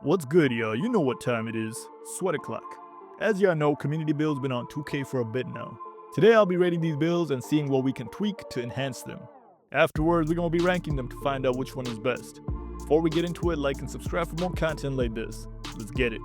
What's good, y'all? You know what time it is. Sweat o'clock. As y'all know, community builds been on 2K for a bit now. Today I'll be rating these builds and seeing what we can tweak to enhance them. Afterwards, we're gonna be ranking them to find out which one is best. Before we get into it, like and subscribe for more content like this. Let's get it.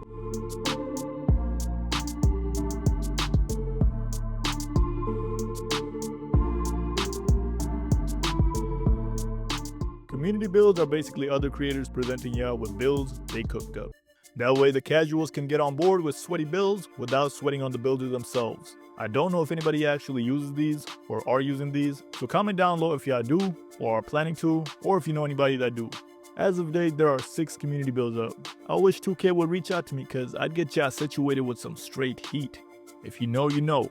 Community builds are basically other creators presenting y'all with builds they cooked up. That way the casuals can get on board with sweaty builds without sweating on the builders themselves. I don't know if anybody actually uses these or are using these, so comment down below if y'all do or are planning to, or if you know anybody that do. As of date, there are 6 community builds up. I wish 2K would reach out to me cause I'd get y'all situated with some straight heat. If you know, you know.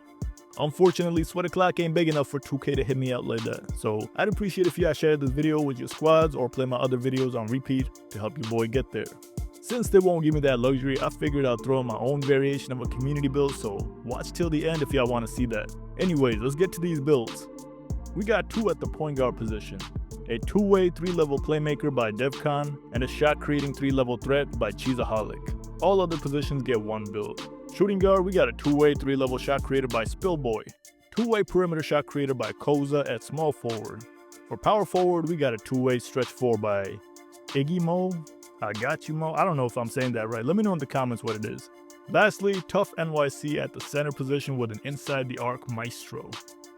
Unfortunately, Sweat O'Clock ain't big enough for 2K to hit me out like that, so I'd appreciate if y'all share this video with your squads or play my other videos on repeat to help your boy get there. Since they won't give me that luxury, I figured I'd throw in my own variation of a community build, so watch till the end if y'all want to see that. Anyways, let's get to these builds. We got 2 at the point guard position, a 2-way 3-level playmaker by Devkon, and a shot-creating 3-level threat by Cheeseaholic. All other positions get 1 build. Shooting guard, we got a 2-way 3-level shot creator by Spillboy, 2-way perimeter shot creator by Koza at small forward. For power forward, we got a 2-way stretch 4 by Igymo. I don't know if I'm saying that right. Let me know in the comments what it is. Lastly, Tuff NYC at the center position with an inside the arc maestro.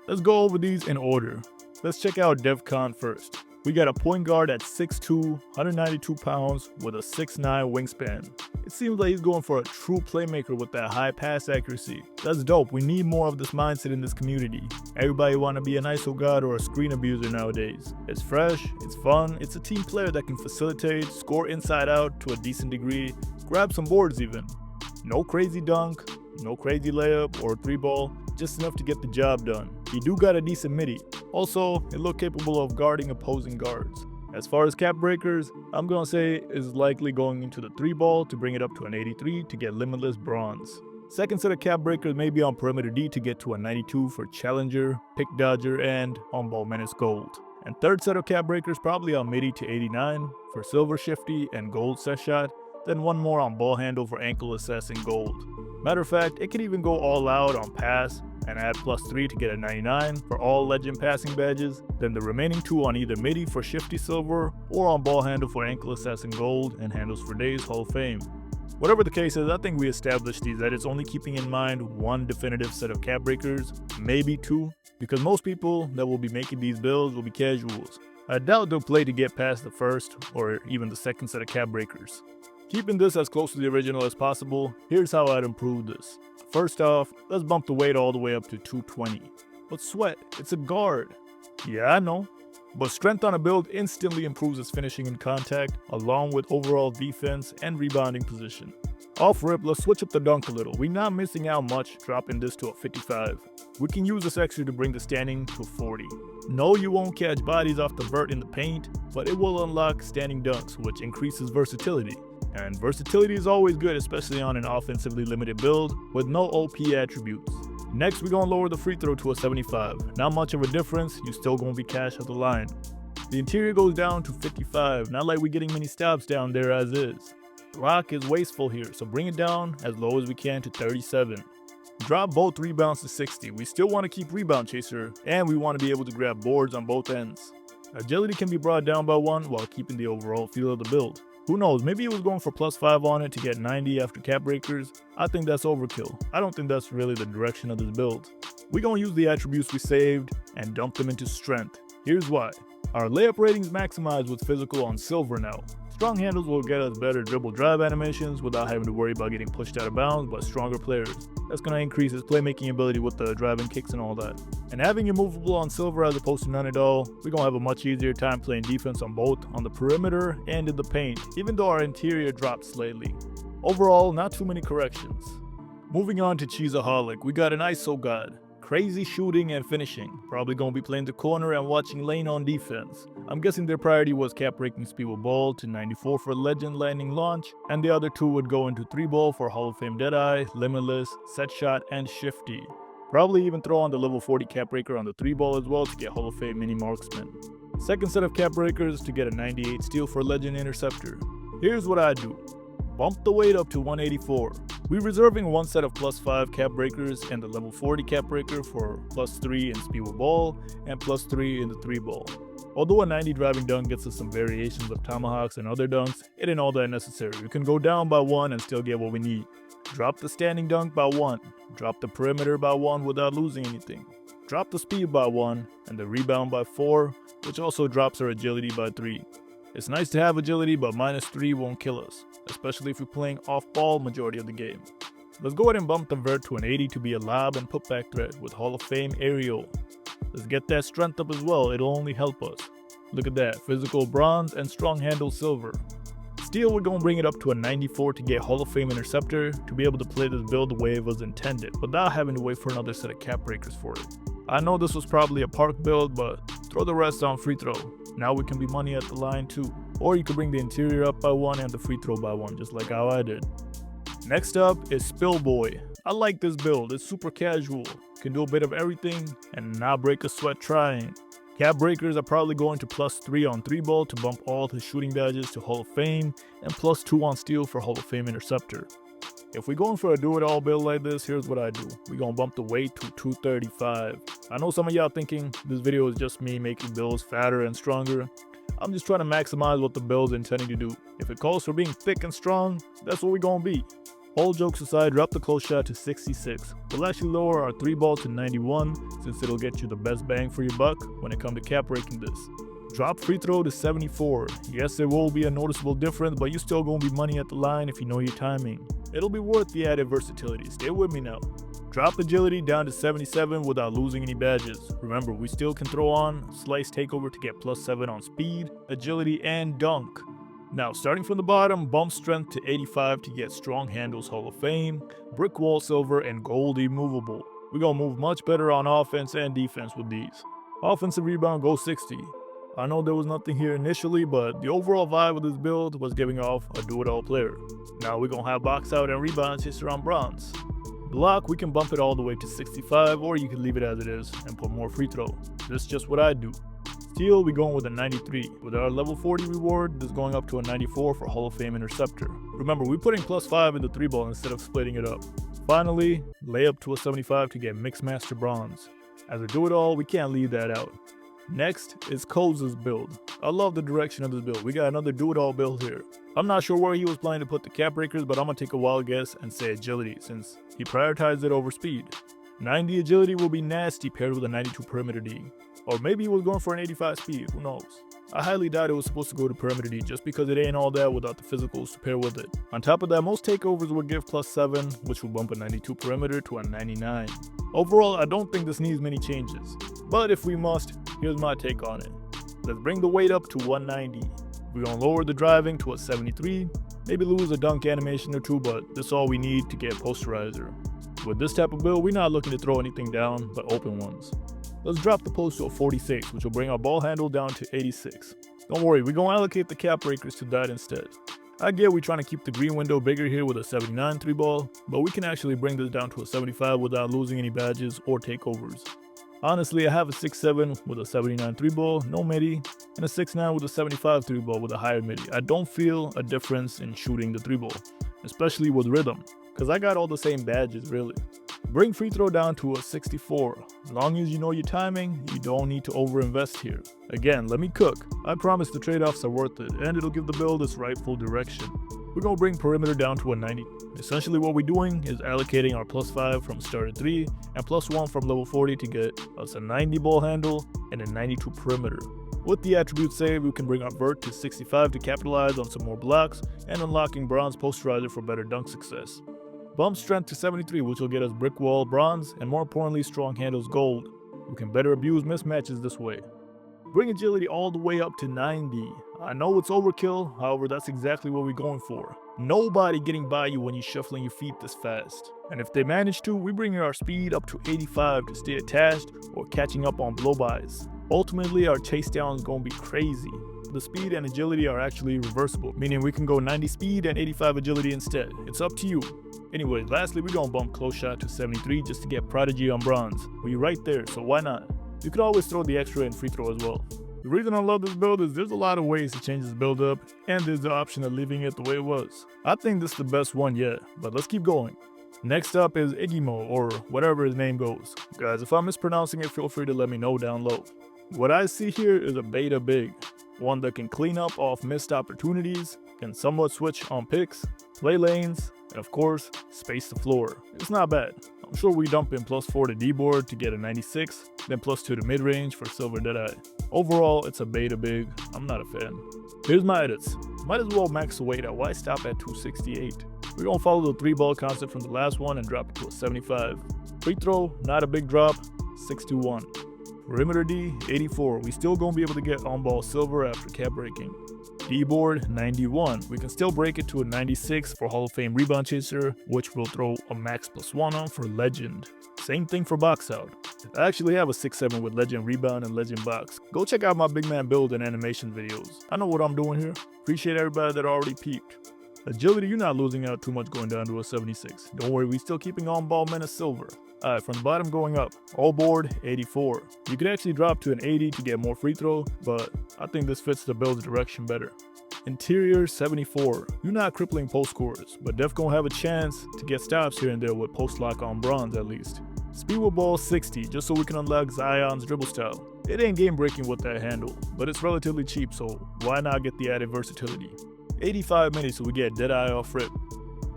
Let's go over these in order. Let's check out Devkon first. We got a point guard at 6'2", 192 pounds with a 6'9" wingspan. It seems like he's going for a true playmaker with that high pass accuracy. That's dope. We need more of this mindset in this community. Everybody want to be an ISO god or a screen abuser nowadays. It's fresh, it's fun, it's a team player that can facilitate, score inside out to a decent degree, grab some boards even. No crazy dunk, no crazy layup or 3-ball, just enough to get the job done. He do got a decent midi. Also, it look capable of guarding opposing guards. As far as cap breakers, I'm gonna say is likely going into the 3-ball to bring it up to an 83 to get limitless bronze. Second set of cap breakers may be on perimeter D to get to a 92 for challenger, pick dodger, and on-ball menace gold. And third set of cap breakers probably on midi to 89 for silver shifty and gold set shot, then 1 more on ball handle for ankle assassin gold. Matter of fact, it could even go all out on pass and add +3 to get a 99 for all legend passing badges, then the remaining 2 on either midi for shifty silver or on ball handle for ankle assassin gold and handles for days Hall of Fame. Whatever the case is, I think we established these edits only keeping in mind 1 definitive set of cap breakers, maybe 2, because most people that will be making these builds will be casuals. I doubt they'll play to get past the first or even the second set of cap breakers. Keeping this as close to the original as possible, here's how I'd improve this. First off, let's bump the weight all the way up to 220. But Sweat, it's a guard. Yeah, I know. But strength on a build instantly improves its finishing in contact, along with overall defense and rebounding position. Off rip, let's switch up the dunk a little. We're not missing out much dropping this to a 55. We can use this extra to bring the standing to 40. No, you won't catch bodies off the vert in the paint, but it will unlock standing dunks, which increases versatility. And versatility is always good, especially on an offensively limited build with no OP attributes. Next, we're gonna lower the free throw to a 75. Not much of a difference, you still gonna be cash at the line. The interior goes down to 55, not like we're getting many stops down there as is. Rock is wasteful here, so bring it down as low as we can to 37. Drop both rebounds to 60. We still want to keep rebound chaser, and we want to be able to grab boards on both ends. Agility can be brought down by 1 while keeping the overall feel of the build. Who knows, maybe it was going for +5 on it to get 90 after cap breakers. I think that's overkill. I don't think that's really the direction of this build. We're gonna use the attributes we saved and dump them into strength. Here's why. Our layup rating's maximized with physical on silver now. Strong handles will get us better dribble drive animations without having to worry about getting pushed out of bounds by stronger players. That's going to increase his playmaking ability with the driving kicks and all that. And having it movable on silver as opposed to none at all, we're going to have a much easier time playing defense on both on the perimeter and in the paint, even though our interior dropped slightly. Overall, not too many corrections. Moving on to Cheeseaholic, we got an ISO god. Crazy shooting and finishing. Probably gonna be playing the corner and watching lane on defense. I'm guessing their priority was cap breaking speed with ball to 94 for legend landing launch, and the other 2 would go into 3-ball for Hall of Fame Deadeye, Limitless, Set Shot, and Shifty. Probably even throw on the level 40 cap breaker on the 3-ball as well to get Hall of Fame mini marksman. Second set of cap breakers to get a 98 steal for legend interceptor. Here's what I do. Bump the weight up to 184. We're reserving one set of +5 cap breakers and the level 40 cap breaker for +3 in speed with ball and +3 in the 3 ball. Although a 90 driving dunk gets us some variations of tomahawks and other dunks, it ain't all that necessary. We can go down by 1 and still get what we need. Drop the standing dunk by 1, drop the perimeter by 1 without losing anything. Drop the speed by 1 and the rebound by 4, which also drops our agility by 3. It's nice to have agility, but -3 won't kill us, especially if we're playing off-ball majority of the game. Let's go ahead and bump the vert to an 80 to be a lob and putback threat with Hall of Fame aerial. Let's get that strength up as well, it'll only help us. Look at that, physical bronze and strong handle silver. Steel, we're going to bring it up to a 94 to get Hall of Fame interceptor to be able to play this build the way it was intended, without having to wait for another set of cap breakers for it. I know this was probably a park build, but throw the rest on free throw. Now we can be money at the line too. Or you could bring the interior up by 1 and the free throw by 1, just like how I did. Next up is Spillboy. I like this build, it's super casual. Can do a bit of everything and not break a sweat trying. Cap breakers are probably going to +3 on 3 ball to bump all his shooting badges to Hall of Fame and +2 on steal for Hall of Fame interceptor. If we're going for a do-it-all build like this, here's what I do. We're gonna bump the weight to 235. I know some of y'all thinking this video is just me making builds fatter and stronger. I'm just trying to maximize what the build's intending to do. If it calls for being thick and strong, that's what we're gonna be. All jokes aside, drop the close shot to 66. We'll actually lower our 3 ball to 91 since it'll get you the best bang for your buck when it comes to cap breaking this. Drop free throw to 74. Yes, there will be a noticeable difference, but you're still gonna be money at the line if you know your timing. It'll be worth the added versatility. Stay with me now. Drop agility down to 77 without losing any badges. Remember, we still can throw on slice takeover to get +7 on speed, agility, and dunk. Now, starting from the bottom, bump strength to 85 to get strong handles Hall of Fame, brick wall silver, and gold immovable. We're gonna move much better on offense and defense with these. Offensive rebound goes 60. I know there was nothing here initially, but the overall vibe of this build was giving off a do-it-all player. Now we're gonna have box out and rebounds just around bronze. Block, we can bump it all the way to 65, or you can leave it as it is and put more free throw. This is just what I do. Steal, we're going with a 93. With our level 40 reward, this is going up to a 94 for Hall of Fame interceptor. Remember, we're putting +5 in the 3 ball instead of splitting it up. Finally, layup to a 75 to get Mixed Master bronze. As a do-it-all, we can't leave that out. Next is Koza's build. I love the direction of this build. We got another do-it-all build here. I'm not sure where he was planning to put the cap breakers, but I'm gonna take a wild guess and say agility since he prioritized it over speed. 90 agility will be nasty paired with a 92 perimeter D. Or maybe he was going for an 85 speed, who knows. I highly doubt it was supposed to go to perimeter D just because it ain't all that without the physicals to pair with it. On top of that, most takeovers will give +7, which will bump a 92 perimeter to a 99. Overall, I don't think this needs many changes. But if we must, here's my take on it. Let's bring the weight up to 190. We're gonna lower the driving to a 73, maybe lose a dunk animation or 2, but that's all we need to get posterizer. With this type of build, we're not looking to throw anything down, but open ones. Let's drop the post to a 46, which will bring our ball handle down to 86. Don't worry, we're gonna allocate the cap breakers to that instead. I get we're trying to keep the green window bigger here with a 79 3 ball, but we can actually bring this down to a 75 without losing any badges or takeovers. Honestly, I have a 6'7 with a 79 3 ball, no midi, and a 6'9 with a 75 3 ball with a higher midi. I don't feel a difference in shooting the 3 ball, especially with rhythm, because I got all the same badges really. Bring free throw down to a 64. As long as you know your timing, you don't need to overinvest here. Again, let me cook. I promise the trade-offs are worth it, and it'll give the build its rightful direction. We're gonna bring perimeter down to a 90. Essentially what we're doing is allocating our +5 from starter 3 and +1 from level 40 to get us a 90 ball handle and a 92 perimeter. With the attribute saved, we can bring our vert to 65 to capitalize on some more blocks and unlocking bronze posterizer for better dunk success. Bump strength to 73, which will get us brick wall bronze and more importantly strong handles gold. We can better abuse mismatches this way. Bring agility all the way up to 90. I know it's overkill, however that's exactly what we're going for. Nobody getting by you when you're shuffling your feet this fast. And if they manage to, we bring our speed up to 85 to stay attached or catching up on blow-bys. Ultimately, our chase down is going to be crazy. The speed and agility are actually reversible, meaning we can go 90 speed and 85 agility instead. It's up to you. Anyway, lastly, we're going to bump close shot to 73 just to get prodigy on bronze. We're right there, so why not? You could always throw the extra in free throw as well. The reason I love this build is there's a lot of ways to change this build up, and there's the option of leaving it the way it was. I think this is the best one yet, but let's keep going. Next up is Igymo, or whatever his name goes. Guys, if I'm mispronouncing it, feel free to let me know down low. What I see here is a beta big, one that can clean up off missed opportunities, can somewhat switch on picks, play lanes, and of course, space the floor. It's not bad. I'm sure we dump in +4 to D-board to get a 96, then +2 to mid-range for silver Deadeye. Overall, it's a beta big. I'm not a fan. Here's my edits. Might as well max the weight at why stop at 268. We're gonna follow the 3-ball concept from the last one and drop it to a 75. Free throw, not a big drop, 61. Perimeter D, 84. We still gonna be able to get on-ball silver after cap breaking. D-board, 91. We can still break it to a 96 for Hall of Fame rebound chaser, which will throw a max +1 on for legend. Same thing for box out. I actually have a 6-7 with legend rebound and legend box. Go check out my big man build and animation videos. I know what I'm doing here. Appreciate everybody that already peeped. Agility, you're not losing out too much going down to a 76. Don't worry, we still keeping on-ball menace silver. Alright, from the bottom going up, all board, 84. You could actually drop to an 80 to get more free throw, but I think this fits the build's direction better. Interior, 74. You're not crippling post scorers, but Devkon have a chance to get stops here and there with post lock on bronze at least. Speed with ball, 60, just so we can unlock Zion's dribble style. It ain't game breaking with that handle, but it's relatively cheap, so why not get the added versatility? 85 minutes so we get Deadeye off rip.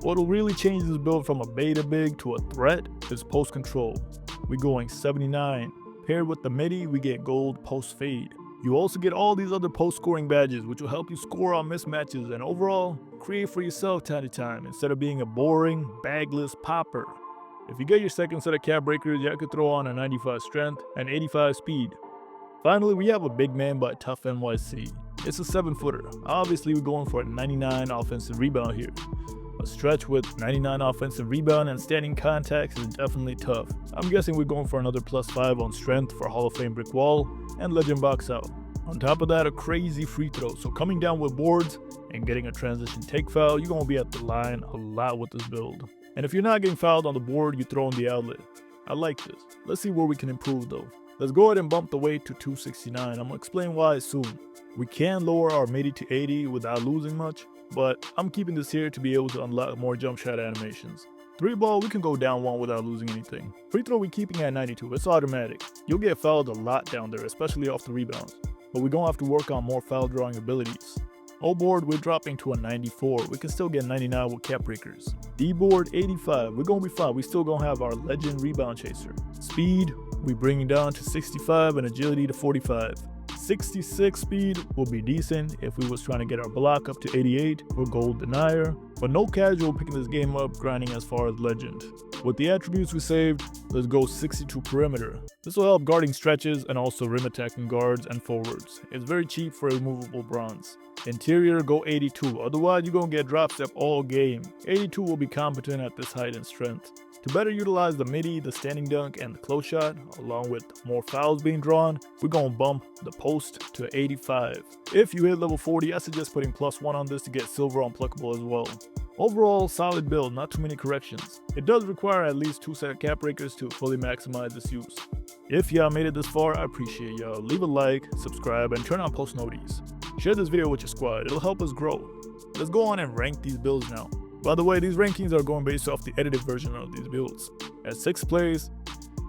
What'll really change this build from a beta big to a threat is post control. We going 79. Paired with the midi, we get gold post fade. You also get all these other post scoring badges which will help you score on mismatches and overall create for yourself time to time instead of being a boring, bagless popper. If you get your second set of cap breakers, you could throw on a 95 strength and 85 speed. Finally, we have a big man by Tuff NYC. It's a 7-footer. Obviously, we're going for a 99 offensive rebound here. A stretch with 99 offensive rebound and standing contacts is definitely tough. I'm guessing we're going for another +5 on strength for Hall of Fame brick wall and legend box out. On top of that, a crazy free throw. So coming down with boards and getting a transition take foul, you're going to be at the line a lot with this build. And if you're not getting fouled on the board, you throw in the outlet. I like this. Let's see where we can improve though. Let's go ahead and bump the weight to 269. I'm going to explain why soon. We can lower our midi to 80 without losing much, but I'm keeping this here to be able to unlock more jump shot animations. 3-ball, we can go down 1 without losing anything. Free throw, we keeping at 92. It's automatic. You'll get fouled a lot down there, especially off the rebounds, but we're going to have to work on more foul drawing abilities. O-board, we're dropping to a 94. We can still get 99 with cap breakers. D-board, 85. We're going to be fine. We still going to have our legend rebound chaser. Speed, we bringing down to 65 and agility to 45. 66 speed will be decent if we was trying to get our block up to 88 for gold denier, but no casual picking this game up grinding as far as legend. With the attributes we saved, let's go 62 perimeter. This will help guarding stretches and also rim attacking guards and forwards. It's very cheap for removable bronze. Interior, go 82, otherwise you're gonna get drop step all game. 82 will be competent at this height and strength. To better utilize the midi, the standing dunk, and the close shot, along with more fouls being drawn, we're gonna bump the post to 85. If you hit level 40, I suggest putting +1 on this to get silver unpluckable as well. Overall, solid build, not too many corrections. It does require at least 2 set cap breakers to fully maximize its use. If y'all made it this far, I appreciate y'all. Leave a like, subscribe, and turn on post notices. Share this video with your squad, it'll help us grow. Let's go on and rank these builds now. By the way, these rankings are going based off the edited version of these builds. At 6th place,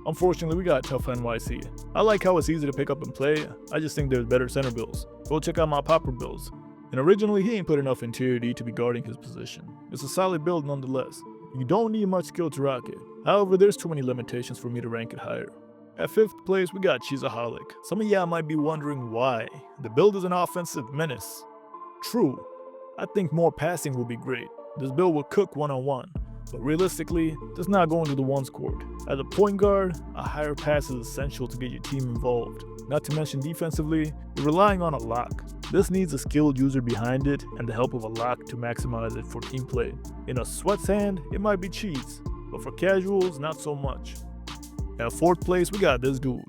unfortunately we got Tuff NYC. I like how it's easy to pick up and play, I just think there's better center builds. Go check out my popper builds. And originally he ain't put enough interior D to be guarding his position. It's a solid build nonetheless. You don't need much skill to rock it. However, there's too many limitations for me to rank it higher. At 5th place, we got Cheeseaholic. Some of y'all might be wondering why. The build is an offensive menace. True, I think more passing will be great. This build will cook one-on-one, but realistically, that's not going to the ones court. As a point guard, a higher pass is essential to get your team involved. Not to mention defensively, you're relying on a lock. This needs a skilled user behind it and the help of a lock to maximize it for team play. In a sweat's hand, it might be cheese, but for casuals, not so much. At 4th place, we got this dude.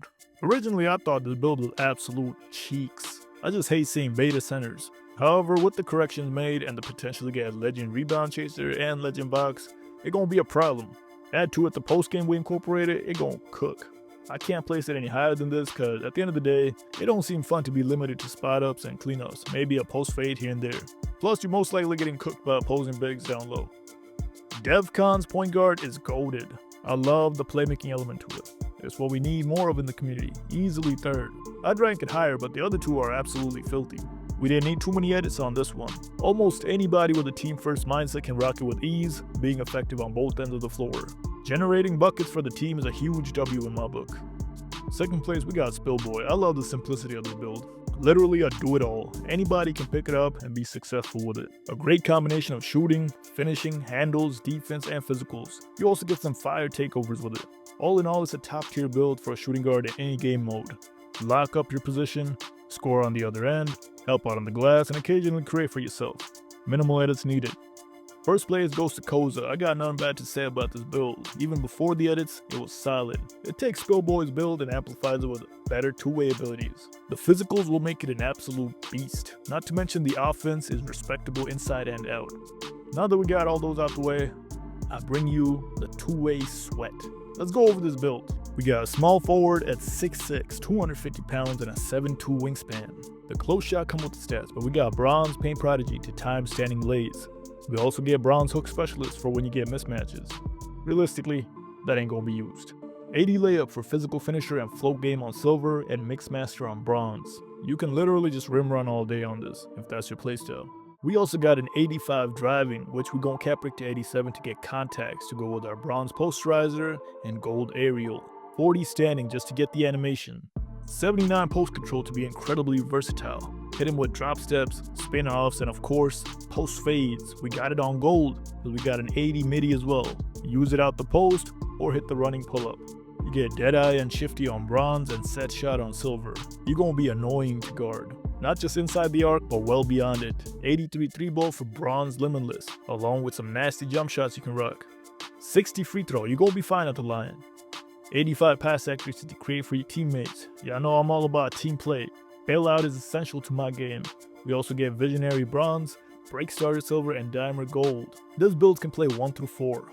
Originally, I thought this build was absolute cheeks. I just hate seeing beta centers. However, with the corrections made and the potential to get legend rebound chaser and legend box, it gonna be a problem. Add to it the post game we incorporated, it gonna cook. I can't place it any higher than this because at the end of the day, it don't seem fun to be limited to spot ups and cleanups, maybe a post fade here and there. Plus, you're most likely getting cooked by opposing bigs down low. Devkon's point guard is goated. I love the playmaking element to it. It's what we need more of in the community. Easily third. I'd rank it higher, but the other two are absolutely filthy. We didn't need too many edits on this one. Almost anybody with a team-first mindset can rock it with ease, being effective on both ends of the floor. Generating buckets for the team is a huge W in my book. Second place, we got Spillboy. I love the simplicity of this build. Literally a do-it-all. Anybody can pick it up and be successful with it. A great combination of shooting, finishing, handles, defense, and physicals. You also get some fire takeovers with it. All in all, it's a top-tier build for a shooting guard in any game mode. Lock up your position, score on the other end, help out on the glass, and occasionally create for yourself. Minimal edits needed. First place goes to Koza. I got nothing bad to say about this build. Even before the edits, it was solid. It takes Spillboy's build and amplifies it with better two-way abilities. The physicals will make it an absolute beast. Not to mention the offense is respectable inside and out. Now that we got all those out the way, I bring you the two-way sweat. Let's go over this build. We got a small forward at 6'6", 250 pounds, and a 7'2" wingspan. The close shot come with the stats, but we got bronze paint prodigy to time standing lays. We also get bronze hook specialist for when you get mismatches. Realistically, that ain't gonna be used. 80 layup for physical finisher and float game on silver, and mix master on bronze. You can literally just rim run all day on this, if that's your playstyle. We also got an 85 driving, which we gon' cap rig to 87 to get contacts to go with our bronze posterizer and gold aerial. 40 standing just to get the animation. 79 post control to be incredibly versatile. Hit him with drop steps, spin offs, and of course, post fades. We got it on gold, because we got an 80 midi as well. Use it out the post, or hit the running pull up. You get deadeye and shifty on bronze and set shot on silver. You're gonna be annoying to guard. Not just inside the arc, but well beyond it. 83 3-ball for bronze limitless, along with some nasty jump shots you can rock. 60 free throw, you're gonna be fine at the line. 85 pass accuracy to create for your teammates. Y'all know I'm all about team play. Bailout is essential to my game. We also get visionary bronze, break starter silver, and diamond gold. This build can play 1 through 4.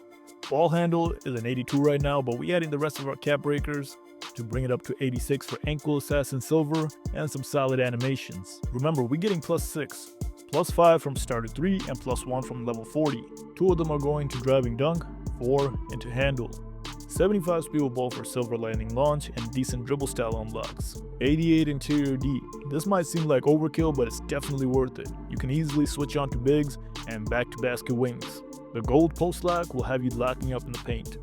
Ball handle is an 82 right now, but we adding the rest of our cap breakers to bring it up to 86 for ankle assassin silver and some solid animations. Remember, we're getting +6, +5 from starter 3, and +1 from level 40. 2 of them are going to driving dunk, 4 into handle. 75 speed ball for silver landing launch and decent dribble style unlocks. 88 interior D. This might seem like overkill, but it's definitely worth it. You can easily switch on to bigs and back to basket wings. The gold post lock will have you locking up in the paint.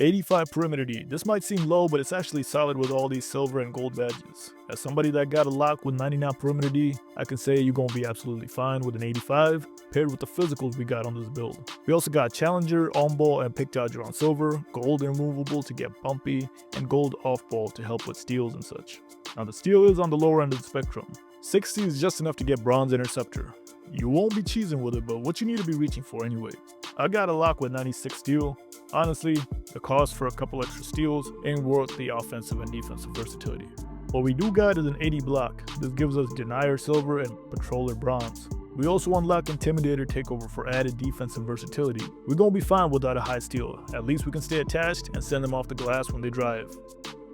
85 perimeter D. This might seem low, but it's actually solid with all these silver and gold badges. As somebody that got a lock with 99 perimeter D, I can say you're gonna be absolutely fine with an 85, paired with the physicals we got on this build. We also got challenger, on ball, and pick dodger on silver, gold and removable to get bumpy, and gold off ball to help with steals and such. Now the steal is on the lower end of the spectrum. 60 is just enough to get bronze interceptor. You won't be cheesing with it, but what you need to be reaching for anyway. I got a lock with 96 steal. Honestly, the cost for a couple extra steals ain't worth the offensive and defensive versatility. What we do got is an 80 block. This gives us denier silver and patroller bronze. We also unlock intimidator takeover for added defensive versatility. We're gonna be fine without a high steal. At least we can stay attached and send them off the glass when they drive.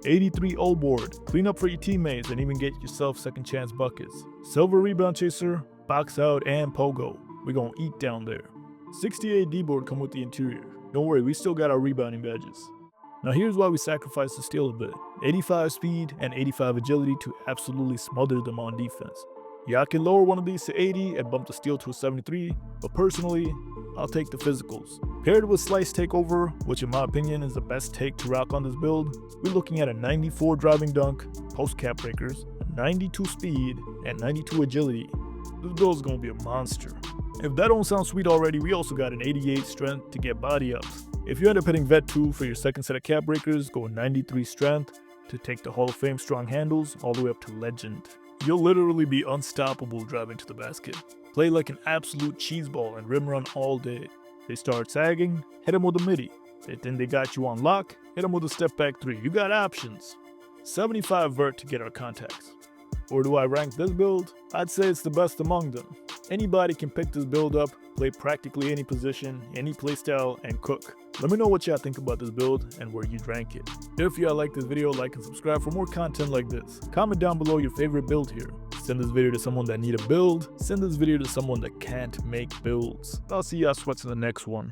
83 O board. Clean up for your teammates and even get yourself second chance buckets. Silver rebound chaser, box out, and pogo. We're gonna eat down there. 68 D board come with the interior. Don't worry, we still got our rebounding badges. Now here's why we sacrificed the steal a bit. 85 speed and 85 agility to absolutely smother them on defense. Yeah, I can lower one of these to 80 and bump the steal to a 73, but personally, I'll take the physicals. Paired with slice takeover, which in my opinion is the best take to rock on this build, we're looking at a 94 driving dunk, post cap breakers, a 92 speed, and 92 agility. This build is gonna be a monster. If that don't sound sweet already, we also got an 88 strength to get body ups. If you end up hitting Vet 2 for your second set of cap breakers, go 93 strength to take the Hall of Fame strong handles all the way up to legend. You'll literally be unstoppable driving to the basket. Play like an absolute cheeseball and rim run all day. They start sagging, hit them with a midi. They think they got you on lock, hit them with a step back 3. You got options. 75 vert to get our contacts. Or do I rank this build? I'd say it's the best among them. Anybody can pick this build up, play practically any position, any playstyle, and cook. Let me know what y'all think about this build and where you'd rank it. If y'all like this video, like and subscribe for more content like this. Comment down below your favorite build here. Send this video to someone that need a build. Send this video to someone that can't make builds. I'll see y'all sweats in the next one.